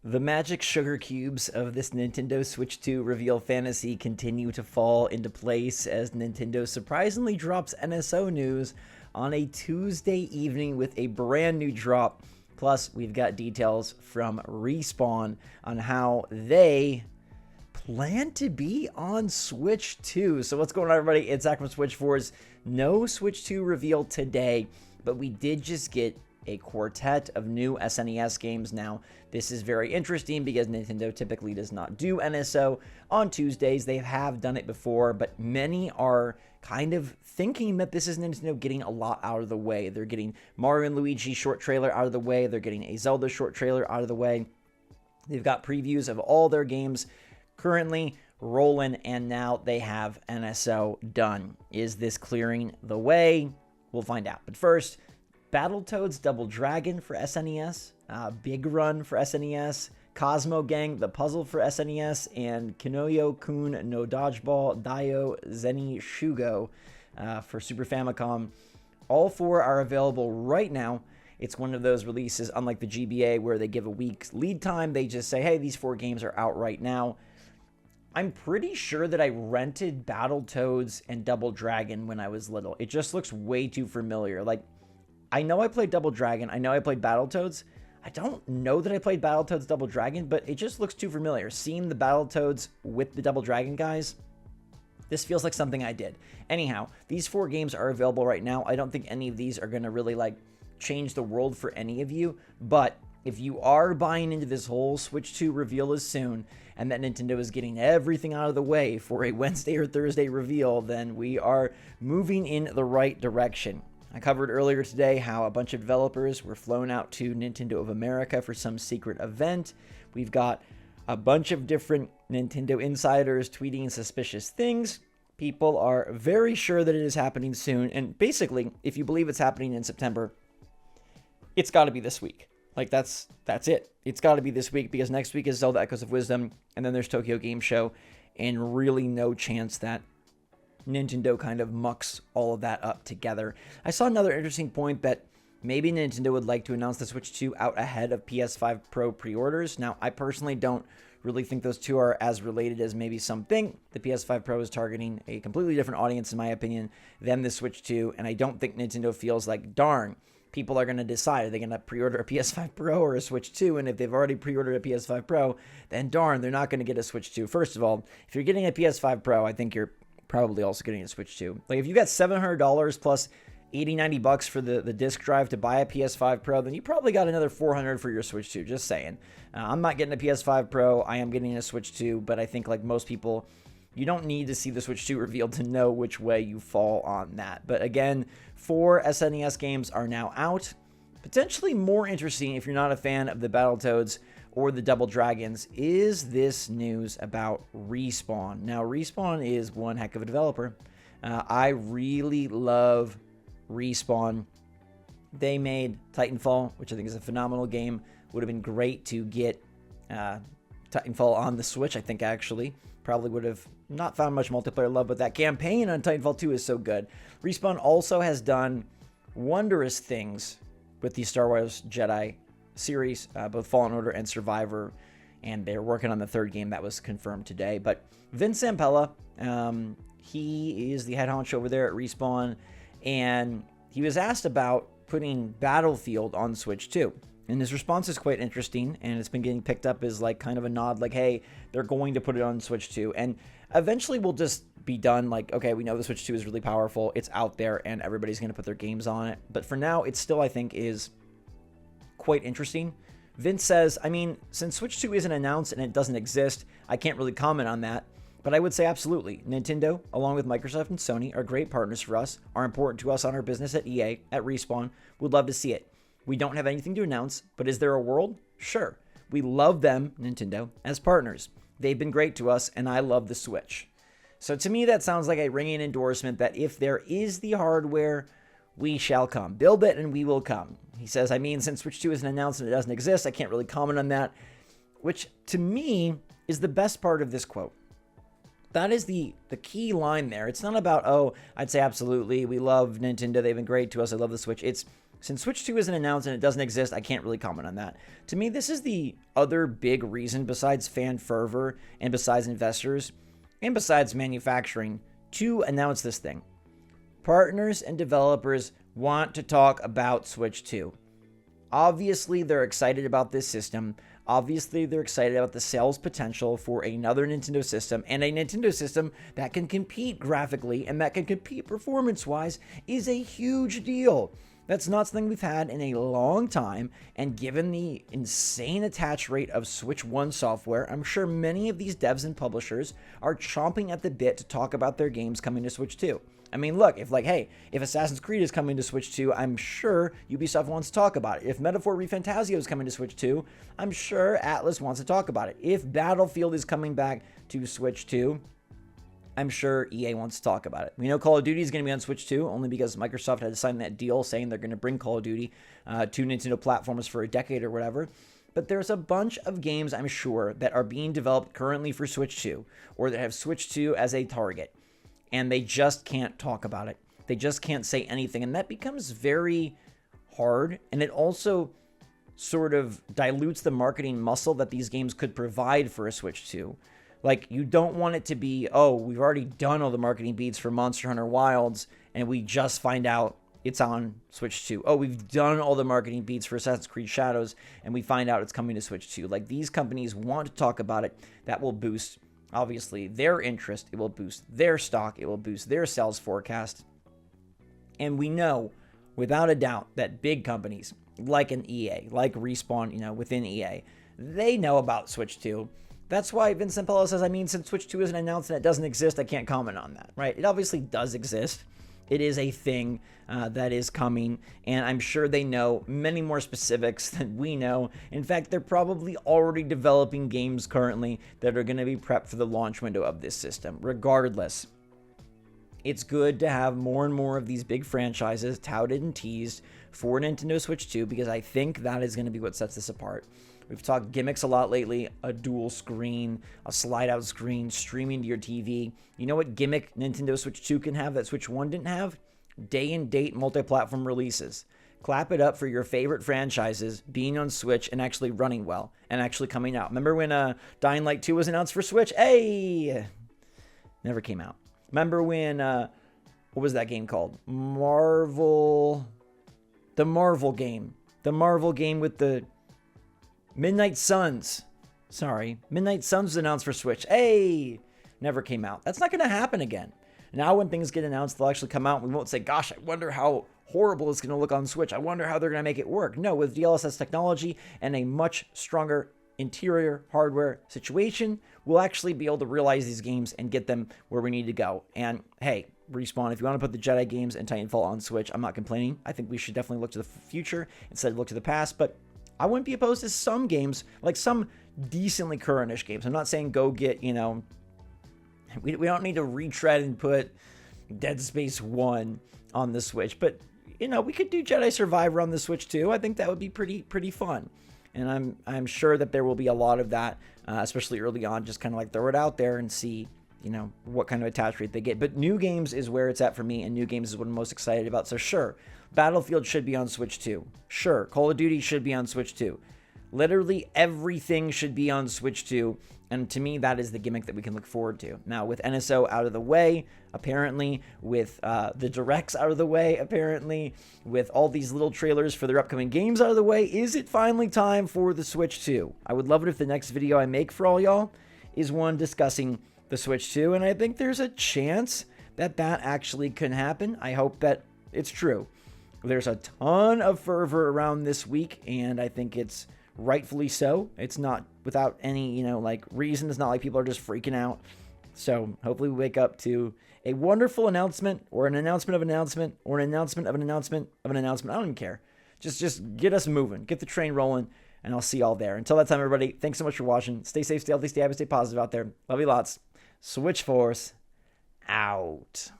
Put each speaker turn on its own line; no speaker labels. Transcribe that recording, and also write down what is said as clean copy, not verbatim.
The magic sugar cubes of this Nintendo Switch 2 reveal fantasy continue to fall into place as Nintendo surprisingly drops NSO news on a Tuesday evening with a brand new drop. Plus, we've got details from Respawn on how they plan to be on Switch 2. So what's going on, everybody? It's Zach from SwitchForce. No Switch 2 reveal today, but we did just get a quartet of new SNES games. Now, this is very interesting because Nintendo typically does not do NSO on Tuesdays. They have done it before, but many are kind of thinking that this is Nintendo getting a lot out of the way. They're getting Mario and Luigi short trailer out of the way. They're getting a Zelda short trailer out of the way. They've got previews of all their games currently rolling, and now they have NSO done. Is this clearing the way? We'll find out. But first, Battletoads Double Dragon for SNES, Big Run for SNES, Cosmo Gang The Puzzle for SNES, and Kinoyo-kun no Dodgeball Dio Zeni Shugo for Super Famicom. All four are available right now. It's one of those releases, unlike the GBA, where they give a week's lead time. They just say, hey, these four games are out right now. I'm pretty sure that I rented Battletoads and Double Dragon when I was little. It just looks way too familiar. Like, I know I played Double Dragon. I know I played Battletoads. I don't know that I played Battletoads Double Dragon, but it just looks too familiar. Seeing the Battletoads with the Double Dragon guys, this feels like something I did. Anyhow, these four games are available right now. I don't think any of these are going to really, change the world for any of you, but if you are buying into this whole Switch 2 reveal is soon, and that Nintendo is getting everything out of the way for a Wednesday or Thursday reveal, then we are moving in the right direction. I covered earlier today how a bunch of developers were flown out to Nintendo of America for some secret event. We've got a bunch of different Nintendo insiders tweeting suspicious things. People are very sure that it is happening soon, and basically, if you believe it's happening in September, it's got to be this week. That's it. It's got to be this week because next week is Zelda Echoes of Wisdom, and then there's Tokyo Game Show, and really no chance that Nintendo kind of mucks all of that up together. I saw another interesting point that maybe Nintendo would like to announce the Switch 2 out ahead of PS5 Pro pre-orders. Now, I personally don't really think those two are as related as maybe some think. The PS5 Pro is targeting a completely different audience, in my opinion, than the Switch 2, and I don't think Nintendo feels like, darn, people are going to decide, are they going to pre-order a PS5 Pro or a Switch 2? And if they've already pre-ordered a PS5 Pro, then darn, they're not going to get a Switch 2. First of all, if you're getting a PS5 Pro, I think you're probably also getting a Switch 2. If you got $700 plus $80-$90 for the disc drive to buy a PS5 Pro, then you probably got another $400 for your Switch 2, just saying. I'm not getting a PS5 Pro, I am getting a Switch 2, but I think like most people, you don't need to see the Switch 2 revealed to know which way you fall on that. But again, 4 SNES games are now out. Potentially more interesting if you're not a fan of the Battletoads or the Double Dragons is this news about Respawn. Now, Respawn is one heck of a developer. I really love Respawn. They made Titanfall, which I think is a phenomenal game. Would have been great to get Titanfall on the Switch, I think, actually. Probably would have not found much multiplayer love, but that campaign on Titanfall 2 is so good. Respawn also has done wondrous things with the Star Wars Jedi series, both Fallen Order and Survivor, and they're working on the third game that was confirmed today. But Vince Zampella, he is the head honcho over there at Respawn, and he was asked about putting Battlefield on Switch 2. And his response is quite interesting, and it's been getting picked up as kind of a nod, hey, they're going to put it on Switch 2. And eventually we'll just be done, okay, we know the Switch 2 is really powerful, it's out there, and everybody's going to put their games on it. But for now, it still, I think, is quite interesting. Vince says, since Switch 2 isn't announced and it doesn't exist, I can't really comment on that. But I would say absolutely. Nintendo, along with Microsoft and Sony, are great partners for us, are important to us on our business at EA, at Respawn. Would love to see it. We don't have anything to announce, but is there a world? Sure. We love them, Nintendo, as partners. They've been great to us, and I love the Switch. So to me, that sounds like a ringing endorsement that if there is the hardware, we shall come. Build it, and we will come. He says, since Switch 2 isn't announced and it doesn't exist, I can't really comment on that, which to me is the best part of this quote. That is the key line there. It's not about, oh, I'd say absolutely, we love Nintendo, they've been great to us, I love the Switch. It's Since Switch 2 isn't announced and it doesn't exist, I can't really comment on that. To me, this is the other big reason, besides fan fervor and besides investors and besides manufacturing, to announce this thing. Partners and developers want to talk about Switch 2. Obviously, they're excited about this system. Obviously, they're excited about the sales potential for another Nintendo system, and a Nintendo system that can compete graphically and that can compete performance-wise is a huge deal. That's not something we've had in a long time, and given the insane attach rate of Switch 1 software, I'm sure many of these devs and publishers are chomping at the bit to talk about their games coming to Switch 2. I mean, look, if Assassin's Creed is coming to Switch 2, I'm sure Ubisoft wants to talk about it. If Metaphor ReFantazio is coming to Switch 2, I'm sure Atlas wants to talk about it. If Battlefield is coming back to Switch 2, I'm sure EA wants to talk about it. We know Call of Duty is going to be on Switch 2, only because Microsoft had to sign that deal saying they're going to bring Call of Duty to Nintendo platforms for a decade or whatever. But there's a bunch of games, I'm sure, that are being developed currently for Switch 2, or that have Switch 2 as a target, and they just can't talk about it. They just can't say anything, and that becomes very hard, and it also sort of dilutes the marketing muscle that these games could provide for a Switch 2. Like, you don't want it to be, oh, we've already done all the marketing beats for Monster Hunter Wilds, and we just find out it's on Switch 2. Oh, we've done all the marketing beats for Assassin's Creed Shadows, and we find out it's coming to Switch 2. Like, these companies want to talk about it. That will boost, obviously, their interest. It will boost their stock. It will boost their sales forecast. And we know, without a doubt, that big companies, like an EA, like Respawn, within EA, they know about Switch 2. That's why Vincent Pello says, since Switch 2 isn't announced and it doesn't exist, I can't comment on that, right? It obviously does exist. It is a thing that is coming, and I'm sure they know many more specifics than we know. In fact, they're probably already developing games currently that are going to be prepped for the launch window of this system. Regardless, it's good to have more and more of these big franchises touted and teased for Nintendo Switch 2, because I think that is going to be what sets this apart. We've talked gimmicks a lot lately, a dual screen, a slide-out screen, streaming to your TV. You know what gimmick Nintendo Switch 2 can have that Switch 1 didn't have? Day-and-date multi-platform releases. Clap it up for your favorite franchises being on Switch and actually running well and actually coming out. Remember when Dying Light 2 was announced for Switch? Hey! Never came out. Remember when, what was that game called? The Marvel game. The Marvel game with the Midnight Suns. Midnight Suns was announced for Switch. Hey! Never came out. That's not going to happen again. Now when things get announced, they'll actually come out and we won't say, gosh, I wonder how horrible it's going to look on Switch. I wonder how they're going to make it work. No, with DLSS technology and a much stronger interior hardware situation, we'll actually be able to realize these games and get them where we need to go. And hey, Respawn, if you want to put the Jedi games and Titanfall on Switch, I'm not complaining. I think we should definitely look to the future instead of look to the past, but I wouldn't be opposed to some games, like some decently current-ish games. I'm not saying go get, we don't need to retread and put Dead Space 1 on the Switch, but, we could do Jedi Survivor on the Switch too. I think that would be pretty fun. And I'm sure that there will be a lot of that, especially early on, just kind of like throw it out there and see, what kind of attach rate they get. But new games is where it's at for me, and new games is what I'm most excited about. So sure, Battlefield should be on Switch 2. Sure, Call of Duty should be on Switch 2. Literally everything should be on Switch 2, and to me, that is the gimmick that we can look forward to. Now, with NSO out of the way, apparently, with the directs out of the way, apparently, with all these little trailers for their upcoming games out of the way, is it finally time for the Switch 2? I would love it if the next video I make for all y'all is one discussing the Switch 2, and I think there's a chance that that actually can happen. I hope that it's true. There's a ton of fervor around this week, and I think it's rightfully so. It's not without any, reason. It's not like people are just freaking out. So hopefully we wake up to a wonderful announcement, or an announcement of an announcement, or an announcement of an announcement of an announcement. I don't even care. Just get us moving. Get the train rolling, and I'll see y'all there. Until that time, everybody, thanks so much for watching. Stay safe, stay healthy, stay happy, stay positive out there. Love you lots. SwitchForce out.